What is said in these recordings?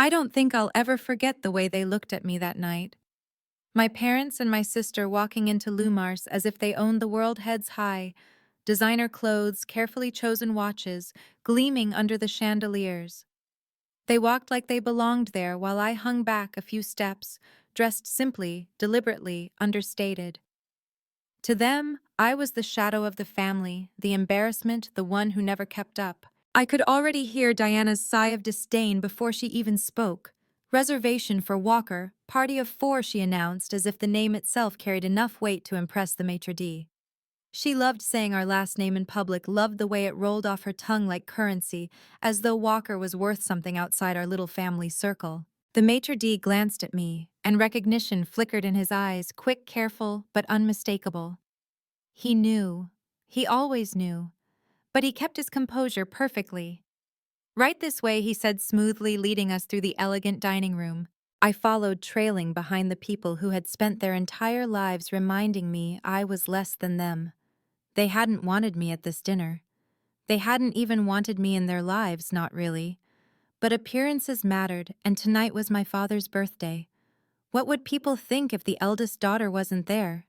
I don't think I'll ever forget the way they looked at me that night. My parents and my sister walking into Lumar's as if they owned the world heads high, designer clothes, carefully chosen watches, gleaming under the chandeliers. They walked like they belonged there while I hung back a few steps, dressed simply, deliberately, understated. To them, I was the shadow of the family, the embarrassment, the one who never kept up. I could already hear Diana's sigh of disdain before she even spoke. Reservation for Walker, party of 4, she announced, as if the name itself carried enough weight to impress the maitre d'. She loved saying our last name in public, loved the way it rolled off her tongue like currency, as though Walker was worth something outside our little family circle. The maitre d' glanced at me, and recognition flickered in his eyes, quick, careful, but unmistakable. He knew. He always knew. But he kept his composure perfectly. "Right this way," he said smoothly, leading us through the elegant dining room. I followed, trailing behind the people who had spent their entire lives reminding me I was less than them. They hadn't wanted me at this dinner. They hadn't even wanted me in their lives, not really. But appearances mattered, and tonight was my father's birthday. What would people think if the eldest daughter wasn't there?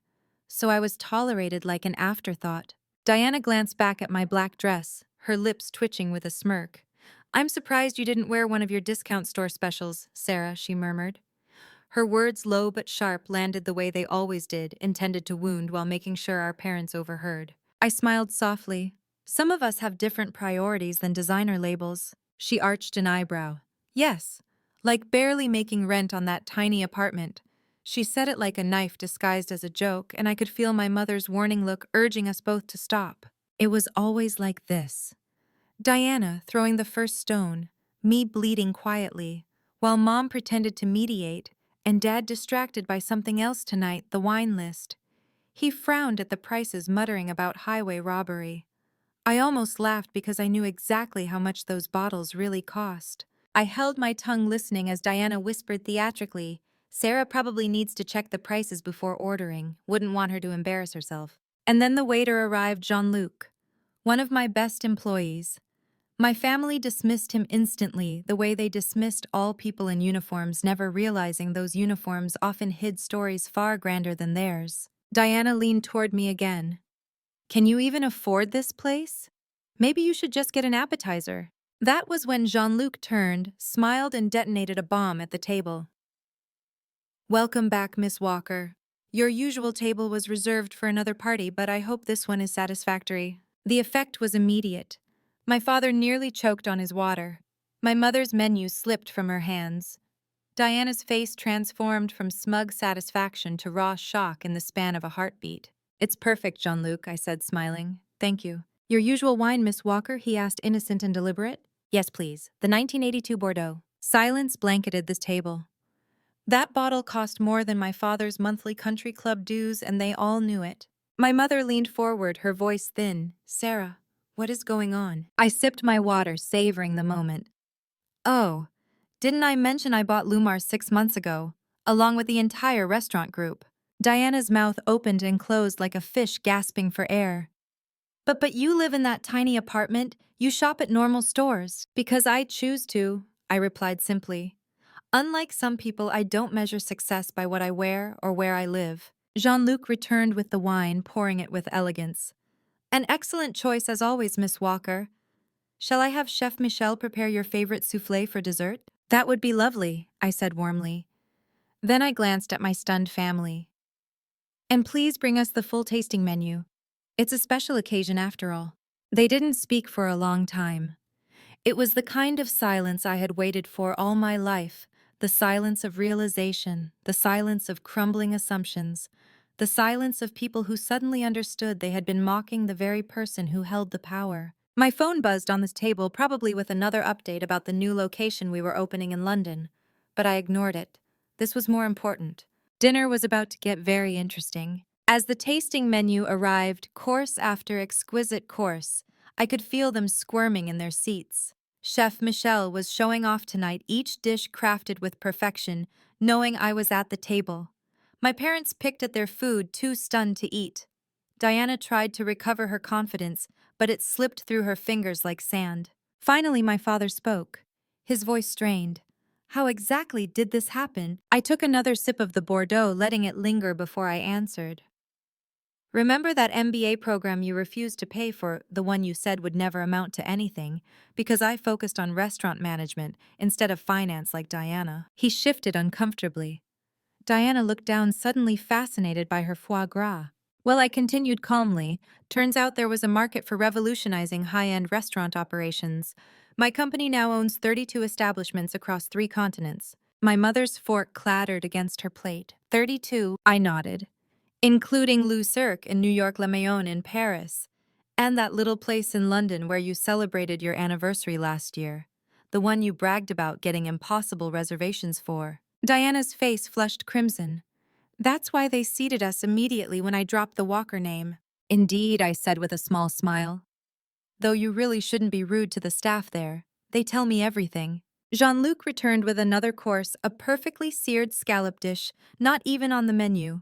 So I was tolerated like an afterthought. Diana glanced back at my black dress, her lips twitching with a smirk. "I'm surprised you didn't wear one of your discount store specials, Sarah," she murmured. Her words, low but sharp, landed the way they always did, intended to wound while making sure our parents overheard. I smiled softly. "Some of us have different priorities than designer labels." She arched an eyebrow. "Yes, like barely making rent on that tiny apartment." She said it like a knife disguised as a joke, and I could feel my mother's warning look urging us both to stop. It was always like this. Diana throwing the first stone, me bleeding quietly, while Mom pretended to mediate, and Dad distracted by something else tonight, the wine list. He frowned at the prices, muttering about highway robbery. I almost laughed because I knew exactly how much those bottles really cost. I held my tongue listening as Diana whispered theatrically, "Sarah probably needs to check the prices before ordering, wouldn't want her to embarrass herself." And then the waiter arrived, Jean-Luc, one of my best employees. My family dismissed him instantly, the way they dismissed all people in uniforms, never realizing those uniforms often hid stories far grander than theirs. Diana leaned toward me again. "Can you even afford this place? Maybe you should just get an appetizer." That was when Jean-Luc turned, smiled, and detonated a bomb at the table. "Welcome back, Miss Walker. Your usual table was reserved for another party, but I hope this one is satisfactory." The effect was immediate. My father nearly choked on his water. My mother's menu slipped from her hands. Diana's face transformed from smug satisfaction to raw shock in the span of a heartbeat. "It's perfect, Jean-Luc," I said, smiling. "Thank you." "Your usual wine, Miss Walker?" he asked, innocent and deliberate. "Yes, please. The 1982 Bordeaux." Silence blanketed the table. That bottle cost more than my father's monthly country club dues, and they all knew it. My mother leaned forward, her voice thin. "Sarah, what is going on?" I sipped my water, savoring the moment. "Oh, didn't I mention I bought Lumar 6 months ago, along with the entire restaurant group?" Diana's mouth opened and closed like a fish gasping for air. But you live in that tiny apartment, you shop at normal stores." "Because I choose to," I replied simply. "Unlike some people, I don't measure success by what I wear or where I live." Jean-Luc returned with the wine, pouring it with elegance. "An excellent choice as always, Miss Walker. Shall I have Chef Michel prepare your favorite soufflé for dessert?" "That would be lovely," I said warmly. Then I glanced at my stunned family. "And please bring us the full tasting menu. It's a special occasion after all." They didn't speak for a long time. It was the kind of silence I had waited for all my life, the silence of realization, the silence of crumbling assumptions, the silence of people who suddenly understood they had been mocking the very person who held the power. My phone buzzed on the table, probably with another update about the new location we were opening in London, but I ignored it. This was more important. Dinner was about to get very interesting. As the tasting menu arrived, course after exquisite course, I could feel them squirming in their seats. Chef Michel was showing off tonight, each dish crafted with perfection, knowing I was at the table. My parents picked at their food, too stunned to eat. Diana tried to recover her confidence, but it slipped through her fingers like sand. Finally, my father spoke, his voice strained. How exactly did this happen? I took another sip of the Bordeaux, letting it linger before I answered. Remember that MBA program you refused to pay for, the one you said would never amount to anything, because I focused on restaurant management instead of finance like Diana? He shifted uncomfortably. Diana looked down, suddenly fascinated by her foie gras. Well, I continued calmly. Turns out there was a market for revolutionizing high-end restaurant operations. My company now owns 32 establishments across 3 continents. My mother's fork clattered against her plate. 32, I nodded. Including Le Cirque in New York, Le Mayon in Paris, and that little place in London where you celebrated your anniversary last year. The one you bragged about getting impossible reservations for. Diana's face flushed crimson. That's why they seated us immediately when I dropped the Walker name. Indeed, I said with a small smile. Though you really shouldn't be rude to the staff there. They tell me everything. Jean-Luc returned with another course, a perfectly seared scallop dish, not even on the menu.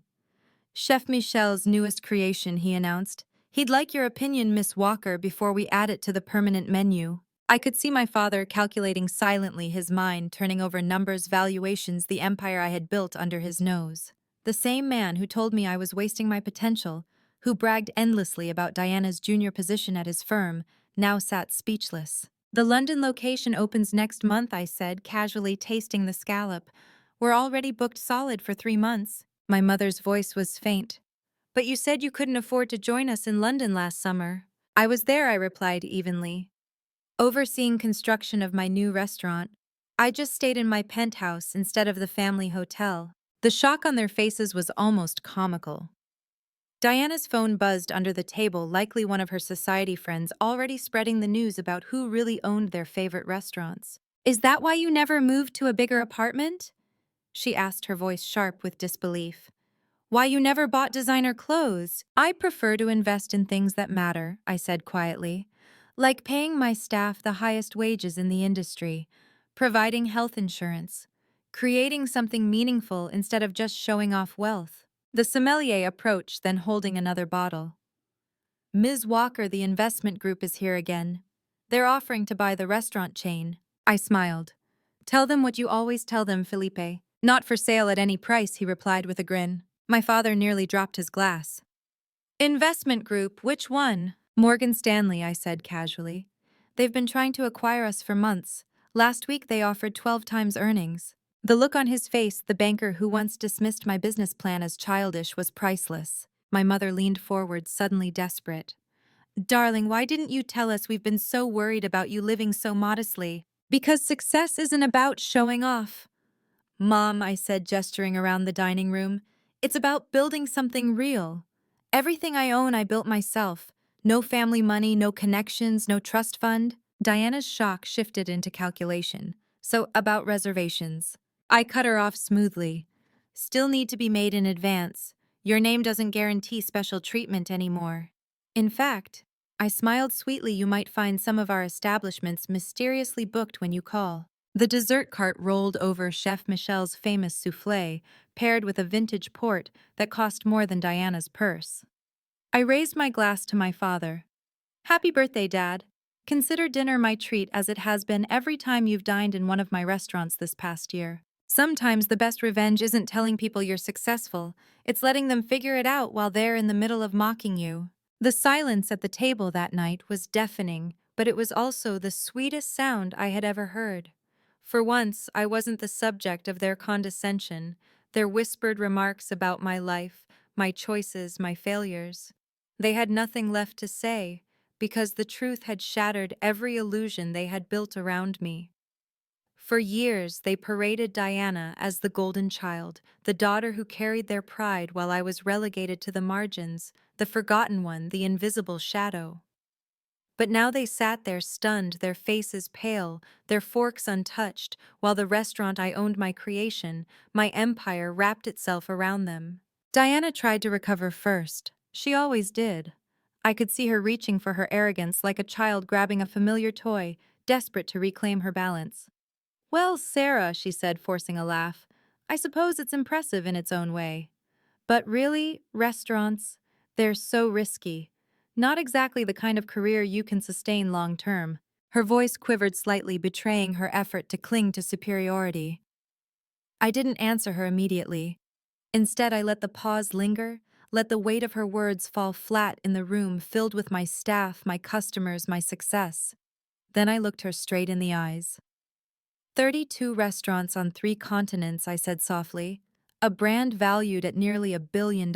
Chef Michel's newest creation, he announced. He'd like your opinion, Miss Walker, before we add it to the permanent menu. I could see my father calculating silently, his mind turning over numbers, valuations, the empire I had built under his nose. The same man who told me I was wasting my potential, who bragged endlessly about Diana's junior position at his firm, now sat speechless. The London location opens next month, I said, casually tasting the scallop. We're already booked solid for 3 months. My mother's voice was faint. But you said you couldn't afford to join us in London last summer. I was there, I replied evenly, overseeing construction of my new restaurant. I just stayed in my penthouse instead of the family hotel. The shock on their faces was almost comical. Diana's phone buzzed under the table, likely one of her society friends already spreading the news about who really owned their favorite restaurants. Is that why you never moved to a bigger apartment? She asked, her voice sharp with disbelief. Why you never bought designer clothes? I prefer to invest in things that matter, I said quietly, like paying my staff the highest wages in the industry, providing health insurance, creating something meaningful instead of just showing off wealth. The sommelier approached, then holding another bottle. Ms. Walker, the investment group is here again. They're offering to buy the restaurant chain. I smiled. Tell them what you always tell them, Felipe. Not for sale at any price, he replied with a grin. My father nearly dropped his glass. Investment group, which one? Morgan Stanley, I said casually. They've been trying to acquire us for months. Last week they offered 12 times earnings. The look on his face, the banker who once dismissed my business plan as childish, was priceless. My mother leaned forward, suddenly desperate. Darling, why didn't you tell us? We've been so worried about you living so modestly. Because success isn't about showing off. Mom, I said, gesturing around the dining room, it's about building something real. Everything I own I built myself. No family money, no connections, no trust fund. Diana's shock shifted into calculation. So, about reservations. I cut her off smoothly. Still need to be made in advance. Your name doesn't guarantee special treatment anymore. In fact, I smiled sweetly, you might find some of our establishments mysteriously booked when you call. The dessert cart rolled over Chef Michel's famous soufflé, paired with a vintage port that cost more than Diana's purse. I raised my glass to my father. Happy birthday, Dad. Consider dinner my treat, as it has been every time you've dined in one of my restaurants this past year. Sometimes the best revenge isn't telling people you're successful, it's letting them figure it out while they're in the middle of mocking you. The silence at the table that night was deafening, but it was also the sweetest sound I had ever heard. For once, I wasn't the subject of their condescension, their whispered remarks about my life, my choices, my failures. They had nothing left to say, because the truth had shattered every illusion they had built around me. For years, they paraded Diana as the golden child, the daughter who carried their pride while I was relegated to the margins, the forgotten one, the invisible shadow. But now they sat there stunned, their faces pale, their forks untouched, while the restaurant I owned, my creation, my empire, wrapped itself around them. Diana tried to recover first. She always did. I could see her reaching for her arrogance like a child grabbing a familiar toy, desperate to reclaim her balance. Well, Sarah, she said, forcing a laugh, I suppose it's impressive in its own way. But really, restaurants, they're so risky. Not exactly the kind of career you can sustain long term. Her voice quivered slightly, betraying her effort to cling to superiority. I didn't answer her immediately. Instead, I let the pause linger, let the weight of her words fall flat in the room filled with my staff, my customers, my success. Then I looked her straight in the eyes. 32 restaurants on 3 continents, I said softly. A brand valued at nearly $1 billion.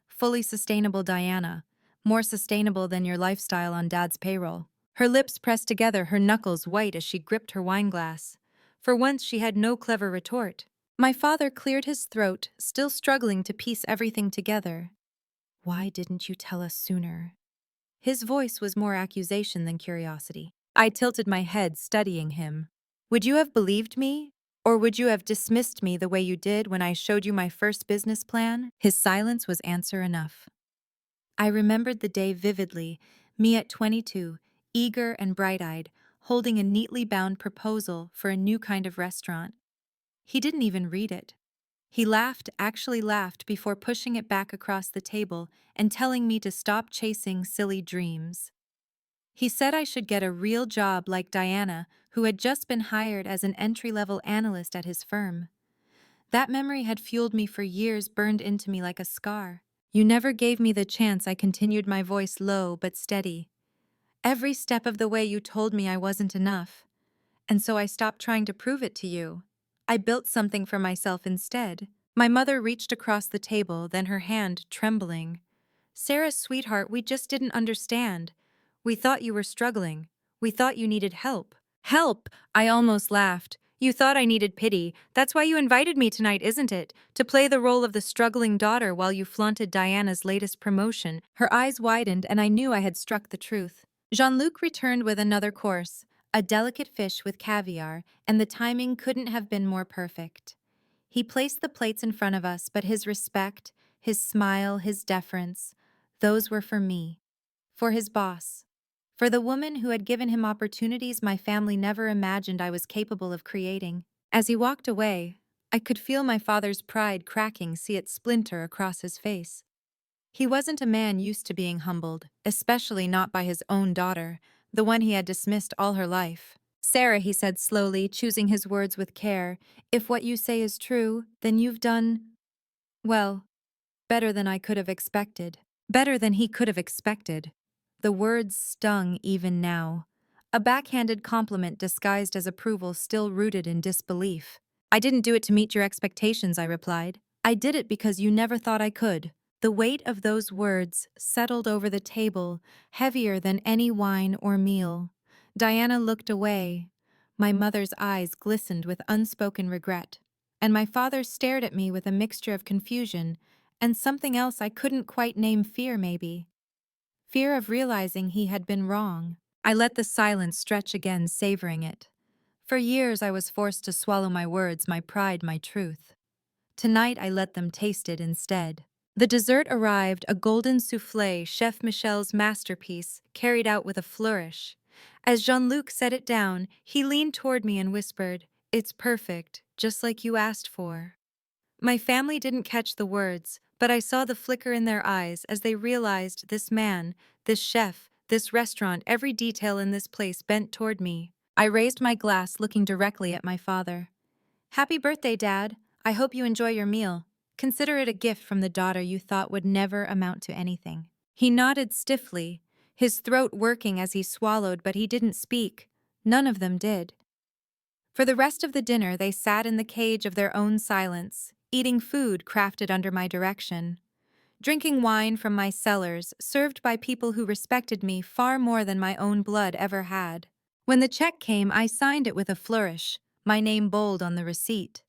Fully sustainable, Diana. More sustainable than your lifestyle on Dad's payroll. Her lips pressed together, her knuckles white as she gripped her wineglass. For once, she had no clever retort. My father cleared his throat, still struggling to piece everything together. Why didn't you tell us sooner? His voice was more accusation than curiosity. I tilted my head, studying him. Would you have believed me? Or would you have dismissed me the way you did when I showed you my first business plan? His silence was answer enough. I remembered the day vividly, me at 22, eager and bright-eyed, holding a neatly bound proposal for a new kind of restaurant. He didn't even read it. He laughed, actually laughed, before pushing it back across the table and telling me to stop chasing silly dreams. He said I should get a real job like Diana, who had just been hired as an entry-level analyst at his firm. That memory had fueled me for years, burned into me like a scar. You never gave me the chance, I continued, my voice low but steady. Every step of the way you told me I wasn't enough. And so I stopped trying to prove it to you. I built something for myself instead. My mother reached across the table, then her hand trembling. Sarah, sweetheart, we just didn't understand. We thought you were struggling. We thought you needed help. Help! I almost laughed. You thought I needed pity. That's why you invited me tonight, isn't it? To play the role of the struggling daughter while you flaunted Diana's latest promotion. Her eyes widened, and I knew I had struck the truth. Jean-Luc returned with another course, a delicate fish with caviar, and the timing couldn't have been more perfect. He placed the plates in front of us, but his respect, his smile, his deference, those were for me, for his boss, for the woman who had given him opportunities my family never imagined I was capable of creating. As he walked away, I could feel my father's pride cracking, see it splinter across his face. He wasn't a man used to being humbled, especially not by his own daughter, the one he had dismissed all her life. Sarah, he said slowly, choosing his words with care, if what you say is true, then you've done, well, better than I could have expected. Better than he could have expected. The words stung even now. A backhanded compliment disguised as approval, still rooted in disbelief. I didn't do it to meet your expectations, I replied. I did it because you never thought I could. The weight of those words settled over the table, heavier than any wine or meal. Diana looked away. My mother's eyes glistened with unspoken regret, and my father stared at me with a mixture of confusion and something else I couldn't quite name, fear maybe. Fear of realizing he had been wrong. I let the silence stretch again, savoring it. For years I was forced to swallow my words, my pride, my truth. Tonight I let them taste it instead. The dessert arrived, a golden soufflé, Chef Michel's masterpiece, carried out with a flourish. As Jean-Luc set it down, he leaned toward me and whispered, "It's perfect, just like you asked for." My family didn't catch the words, but I saw the flicker in their eyes as they realized this man, this chef, this restaurant, every detail in this place bent toward me. I raised my glass, looking directly at my father. "Happy birthday, Dad. I hope you enjoy your meal. Consider it a gift from the daughter you thought would never amount to anything." He nodded stiffly, his throat working as he swallowed, but he didn't speak. None of them did. For the rest of the dinner, they sat in the cage of their own silence, eating food crafted under my direction, drinking wine from my cellars, served by people who respected me far more than my own blood ever had. When the check came, I signed it with a flourish, my name bold on the receipt.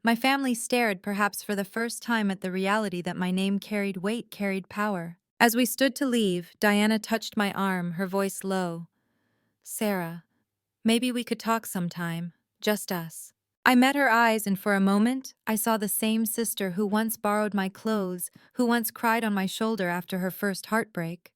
My family stared, perhaps for the first time, at the reality that my name carried weight, carried power. As we stood to leave, Diana touched my arm, her voice low. "Sarah, maybe we could talk sometime, just us." I met her eyes, and for a moment, I saw the same sister who once borrowed my clothes, who once cried on my shoulder after her first heartbreak.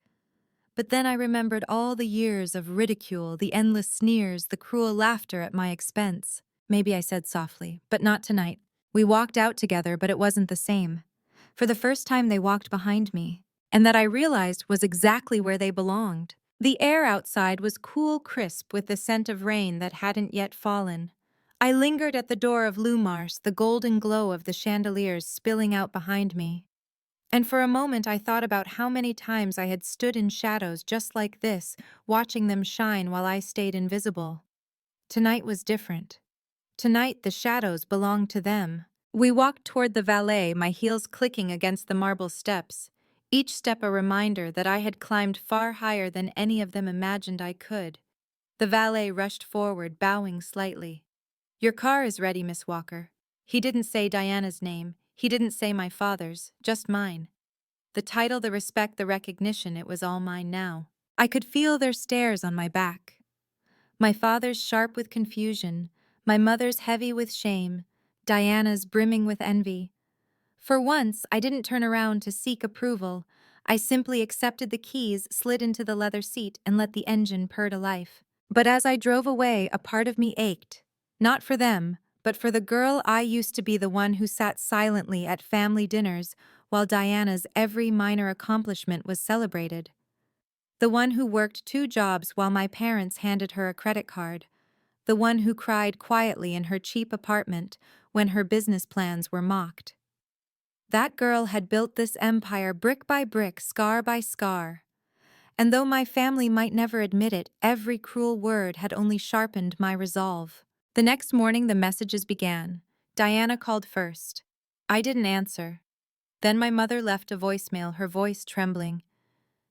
But then I remembered all the years of ridicule, the endless sneers, the cruel laughter at my expense. "Maybe," I said softly, "but not tonight." We walked out together, but it wasn't the same. For the first time, they walked behind me, and that I realized was exactly where they belonged. The air outside was cool, crisp, with the scent of rain that hadn't yet fallen. I lingered at the door of Lumars, the golden glow of the chandeliers spilling out behind me. And for a moment I thought about how many times I had stood in shadows just like this, watching them shine while I stayed invisible. Tonight was different. Tonight the shadows belonged to them. We walked toward the valet, my heels clicking against the marble steps, each step a reminder that I had climbed far higher than any of them imagined I could. The valet rushed forward, bowing slightly. "Your car is ready, Miss Walker." He didn't say Diana's name, he didn't say my father's, just mine. The title, the respect, the recognition, it was all mine now. I could feel their stares on my back. My father's sharp with confusion, my mother's heavy with shame, Diana's brimming with envy. For once, I didn't turn around to seek approval. I simply accepted the keys, slid into the leather seat, and let the engine purr to life. But as I drove away, a part of me ached. Not for them, but for the girl I used to be, the one who sat silently at family dinners while Diana's every minor accomplishment was celebrated. The one who worked 2 jobs while my parents handed her a credit card. The one who cried quietly in her cheap apartment when her business plans were mocked. That girl had built this empire brick by brick, scar by scar. And though my family might never admit it, every cruel word had only sharpened my resolve. The next morning the messages began. Diana called first. I didn't answer. Then my mother left a voicemail, her voice trembling.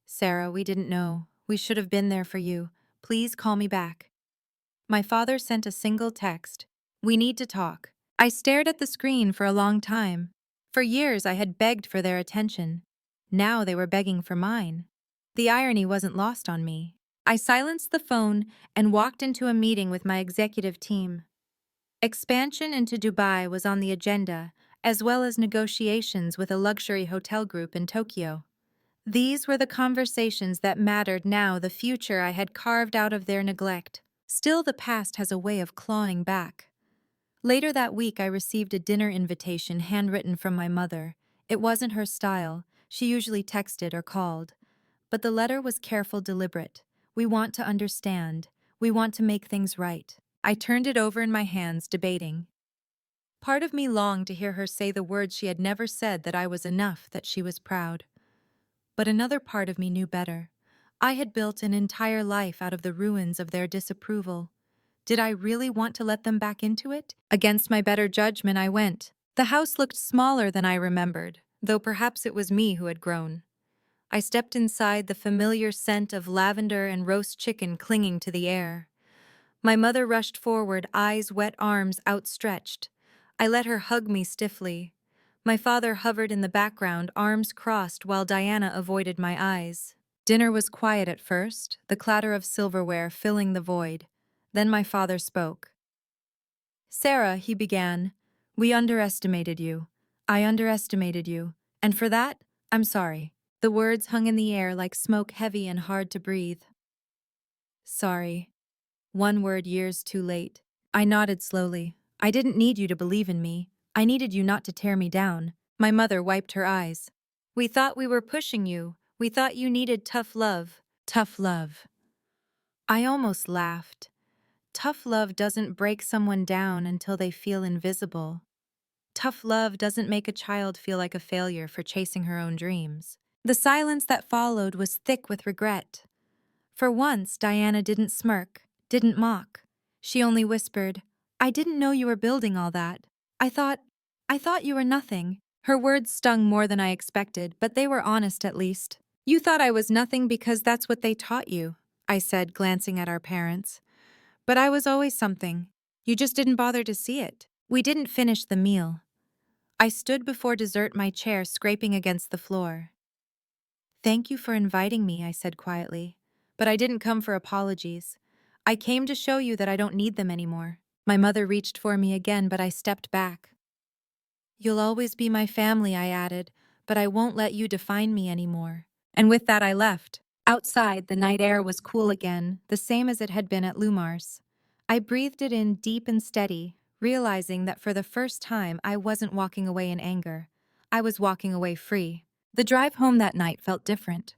"Sarah, we didn't know. We should have been there for you. Please call me back." My father sent a single text. "We need to talk." I stared at the screen for a long time. For years I had begged for their attention. Now they were begging for mine. The irony wasn't lost on me. I silenced the phone and walked into a meeting with my executive team. Expansion into Dubai was on the agenda, as well as negotiations with a luxury hotel group in Tokyo. These were the conversations that mattered now, the future I had carved out of their neglect. Still, the past has a way of clawing back. Later that week, I received a dinner invitation handwritten from my mother. It wasn't her style. She usually texted or called. But the letter was careful, deliberate. "We want to understand. We want to make things right." I turned it over in my hands, debating. Part of me longed to hear her say the words she had never said, that I was enough, that she was proud. But another part of me knew better. I had built an entire life out of the ruins of their disapproval. Did I really want to let them back into it? Against my better judgment, I went. The house looked smaller than I remembered, though perhaps it was me who had grown. I stepped inside, the familiar scent of lavender and roast chicken clinging to the air. My mother rushed forward, eyes wet, arms outstretched. I let her hug me stiffly. My father hovered in the background, arms crossed, while Diana avoided my eyes. Dinner was quiet at first, the clatter of silverware filling the void. Then my father spoke. "Sarah," he began, "we underestimated you. I underestimated you. And for that, I'm sorry." The words hung in the air like smoke, heavy and hard to breathe. Sorry. One word, years too late. I nodded slowly. I didn't need you to believe in me. I needed you not to tear me down. My mother wiped her eyes. "We thought we were pushing you. We thought you needed tough love." Tough love. I almost laughed. Tough love doesn't break someone down until they feel invisible. Tough love doesn't make a child feel like a failure for chasing her own dreams. The silence that followed was thick with regret. For once, Diana didn't smirk, didn't mock. She only whispered, "I didn't know you were building all that. I thought you were nothing." Her words stung more than I expected, but they were honest at least. "You thought I was nothing because that's what they taught you," I said, glancing at our parents. "But I was always something. You just didn't bother to see it." We didn't finish the meal. I stood before dessert, my chair scraping against the floor. "Thank you for inviting me," I said quietly. "But I didn't come for apologies. I came to show you that I don't need them anymore." My mother reached for me again, but I stepped back. "You'll always be my family," I added, "but I won't let you define me anymore." And with that I left. Outside, the night air was cool again, the same as it had been at Lumar's. I breathed it in deep and steady, realizing that for the first time I wasn't walking away in anger. I was walking away free. The drive home that night felt different.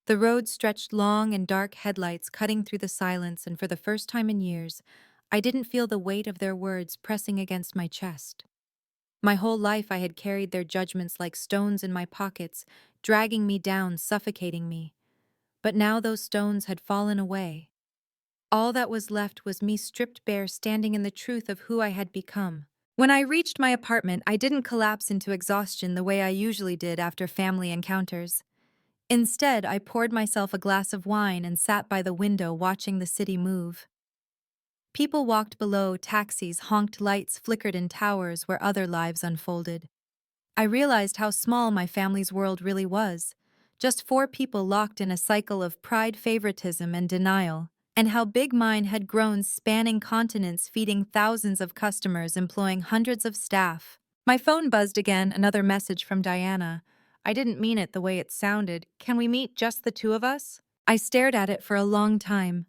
The road stretched long and dark, headlights cutting through the silence, and for the first time in years, I didn't feel the weight of their words pressing against my chest. My whole life I had carried their judgments like stones in my pockets, dragging me down, suffocating me. But now those stones had fallen away. All that was left was me stripped bare, standing in the truth of who I had become. When I reached my apartment, I didn't collapse into exhaustion the way I usually did after family encounters. Instead, I poured myself a glass of wine and sat by the window watching the city move. People walked below, taxis, honked, lights flickered in towers where other lives unfolded. I realized how small my family's world really was. Just four people locked in a cycle of pride, favoritism, and denial, and how big mine had grown, spanning continents, feeding thousands of customers, employing hundreds of staff. My phone buzzed again, another message from Diana. I didn't mean it the way it sounded. Can we meet, just the two of us? I stared at it for a long time.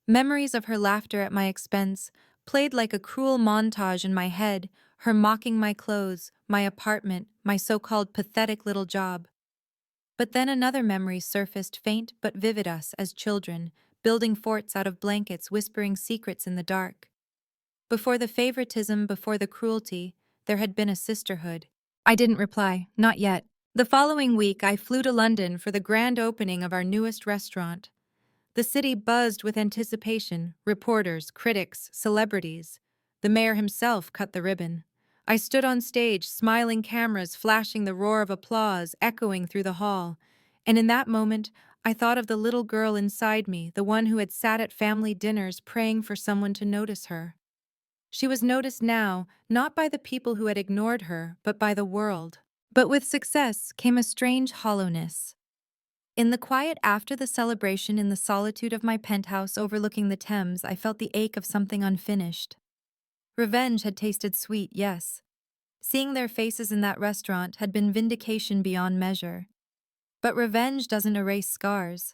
Memories of her laughter at my expense played like a cruel montage in my head, her mocking my clothes, my apartment, my so-called pathetic little job. But then another memory surfaced, faint but vivid, us as children, building forts out of blankets, whispering secrets in the dark. Before the favoritism, before the cruelty, there had been a sisterhood. I didn't reply, not yet. The following week, I flew to London for the grand opening of our newest restaurant. The city buzzed with anticipation, reporters, critics, celebrities. The mayor himself cut the ribbon. I stood on stage, smiling, cameras flashing, the roar of applause echoing through the hall. And in that moment, I thought of the little girl inside me, the one who had sat at family dinners praying for someone to notice her. She was noticed now, not by the people who had ignored her, but by the world. But with success came a strange hollowness. In the quiet after the celebration, in the solitude of my penthouse overlooking the Thames, I felt the ache of something unfinished. Revenge had tasted sweet, yes. Seeing their faces in that restaurant had been vindication beyond measure. But revenge doesn't erase scars.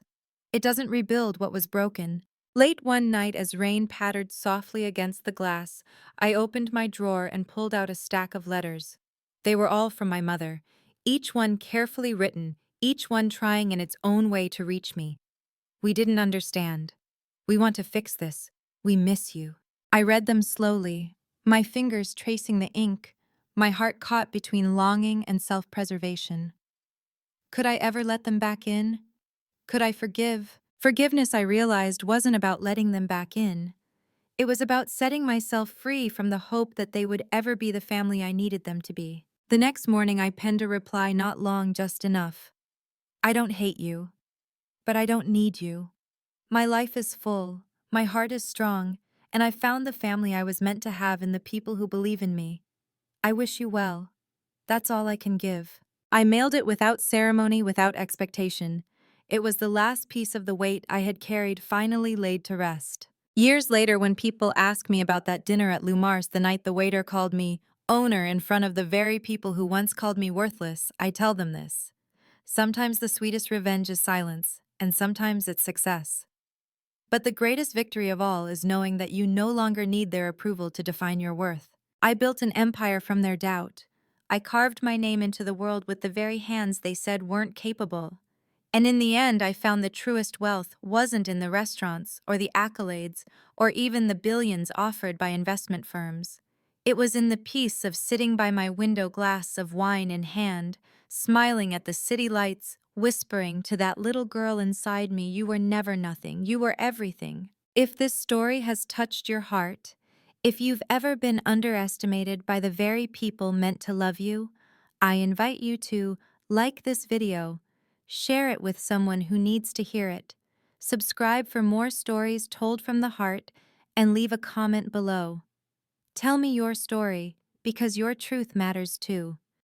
It doesn't rebuild what was broken. Late one night, as rain pattered softly against the glass, I opened my drawer and pulled out a stack of letters. They were all from my mother, each one carefully written, each one trying in its own way to reach me. We didn't understand. We want to fix this. We miss you. I read them slowly, my fingers tracing the ink, my heart caught between longing and self-preservation. Could I ever let them back in? Could I forgive? Forgiveness, I realized, wasn't about letting them back in. It was about setting myself free from the hope that they would ever be the family I needed them to be. The next morning, I penned a reply, not long, just enough. I don't hate you, but I don't need you. My life is full, my heart is strong, and I found the family I was meant to have in the people who believe in me. I wish you well. That's all I can give. I mailed it without ceremony, without expectation. It was the last piece of the weight I had carried finally laid to rest. Years later, when people ask me about that dinner at Lumars the night the waiter called me owner in front of the very people who once called me worthless, I tell them this. Sometimes the sweetest revenge is silence, and sometimes it's success. But the greatest victory of all is knowing that you no longer need their approval to define your worth. I built an empire from their doubt. I carved my name into the world with the very hands they said weren't capable. And in the end, I found the truest wealth wasn't in the restaurants or the accolades or even the billions offered by investment firms. It was in the peace of sitting by my window, glass of wine in hand, smiling at the city lights, whispering to that little girl inside me, you were never nothing, you were everything. If this story has touched your heart, if you've ever been underestimated by the very people meant to love you, I invite you to like this video, share it with someone who needs to hear it, subscribe for more stories told from the heart, and leave a comment below. Tell me your story, because your truth matters too.